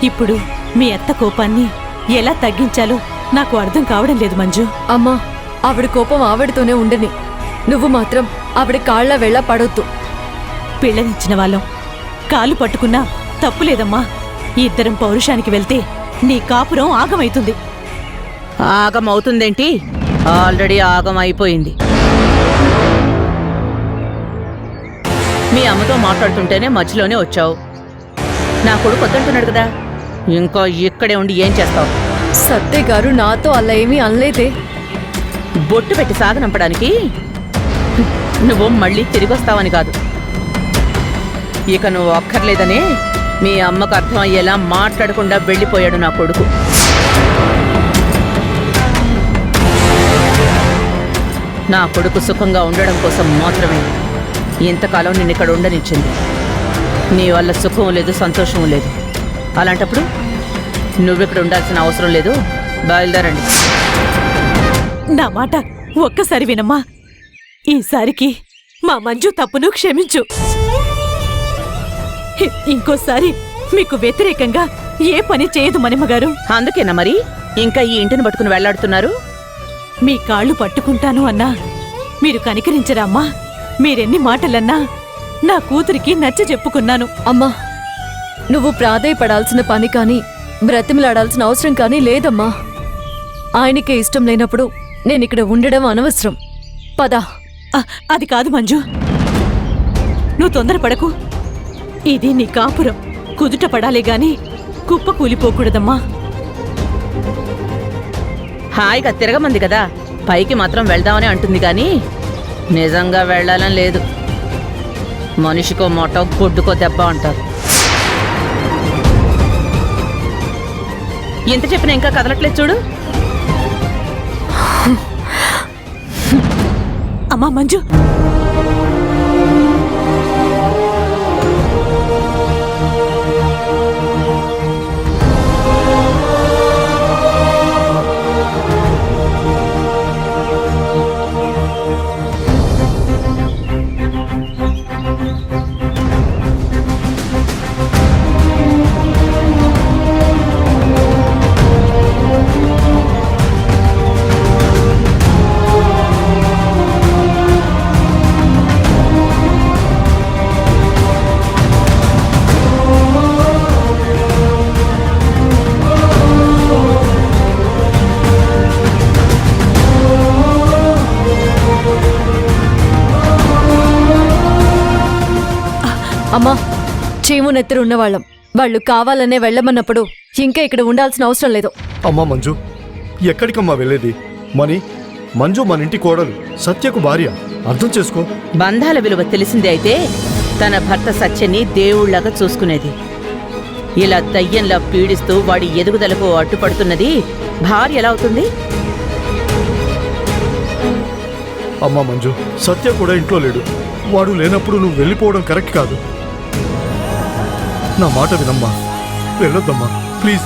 ఇప్పుడు మీ అత్త కోపాన్ని ఎలా తగ్గించాలో నాకు అర్థం కావడం లేదు మంజు. అమ్మా, ఆవిడ కోపం ఆవిడతోనే ఉండని, నువ్వు మాత్రం ఆవిడ కాళ్ళ వెళ్ళ పడొద్దు. పిల్లనిచ్చిన వాళ్ళం కాలు పట్టుకున్నా తప్పులేదమ్మా. ఇద్దరం పౌరుషానికి వెళ్తే నీ కాపురం ఆగమైతుంది. ఆగమవుతుందేంటి? ఆల్రెడీ ఆగం అయిపోయింది. మీ అమ్మతో మాట్లాడుతుంటేనే మధ్యలోనే వచ్చావు. నా కొడుకు వద్దంటున్నాడు కదా, ఇంకా ఇక్కడే ఉండి ఏం చేస్తావు? సత్తే గారు నాతో అలా ఏమీ అనలేదే. బొట్టు పెట్టి సాగనంపడానికి నువ్వు మళ్ళీ తిరిగొస్తావని కాదు. ఇక నువ్వు అక్కర్లేదనే మీ అమ్మకు అర్థం అయ్యేలా మాట్లాడకుండా వెళ్ళిపోయాడు నా కొడుకు. నా కొడుకు సుఖంగా ఉండడం కోసం మాత్రమే ఇంతకాలం నిన్ను ఇక్కడ ఉండనిచ్చింది. నీ వల్ల సుఖం లేదు, సంతోషం లేదు. అలాంటప్పుడు నువ్విక్కడ ఉండాల్సిన అవసరం లేదు. బయలుదేరండి. నా మాట ఒక్కసారి వినమ్మా. ఈసారికి మా మంజు తప్పును క్షమించు. ఇంకోసారి మీకు వ్యతిరేకంగా ఏ పని చేయదు మణిమగారు. అందుకేనా మరి ఇంకా ఈ ఇంటిని పట్టుకుని వెళ్లాడుతున్నారు? మీ కాళ్ళు పట్టుకుంటాను అన్నా మీరు కనికరించరా అమ్మా? మీరెన్ని మాటలన్నా నా కూతురికి నచ్చ చెప్పుకున్నాను. అమ్మా, నువ్వు ప్రాధేయపడాల్సిన పని కానీ బ్రతిమలాడాల్సిన అవసరం కానీ లేదమ్మా. ఆయనకే ఇష్టం లేనప్పుడు నేనిక్కడ ఉండడం అనవసరం. పదా. అది కాదు మంజు, నువ్వు తొందరపడకు. ఇది నీ కాపురం, కుదుట పడాలే గాని కుప్ప కూలిపోకూడదమ్మా. హాయిగా తిరగమంది కదా, పైకి మాత్రం వెళ్దామని అంటుంది గాని నిజంగా వెళ్లాలని లేదు. మనిషికో మాట, గొడ్డుకో దెబ్బ అంటారు. ఎంత చెప్పినా ఇంకా కదలట్లేదు చూడు. అమ్మా మంజు, అమ్మా, చీము నెత్తురు ఉన్నవాళ్ళం. వాళ్ళు కావాలనే వెళ్ళమన్నప్పుడు ఇంకా ఇక్కడ ఉండాల్సిన అవసరం లేదు. అమ్మా మంజు, ఎక్కడికమ్మా వెళ్ళేది? మంజు మన ఇంటి కోడలు, సత్యకు భార్య. అర్థం చేసుకో. బంధాల విలువ తెలిసిందే అయితే తన భర్త సత్యని దేవుళ్లాగా చూసుకునేది. ఇలా దయ్యంలా పీడిస్తూ వాడి ఎదుగుదలకు అడ్డుపడుతున్నది భార్య ఎలా అవుతుంది? అమ్మా మంజు, సత్య కూడా ఇంట్లో లేడు. వాడు లేనప్పుడు నువ్వు వెళ్ళిపోవడం కరెక్ట్ కాదు. నా మాట వినమ్మా, వెళ్ళొద్దమ్మా ప్లీజ్.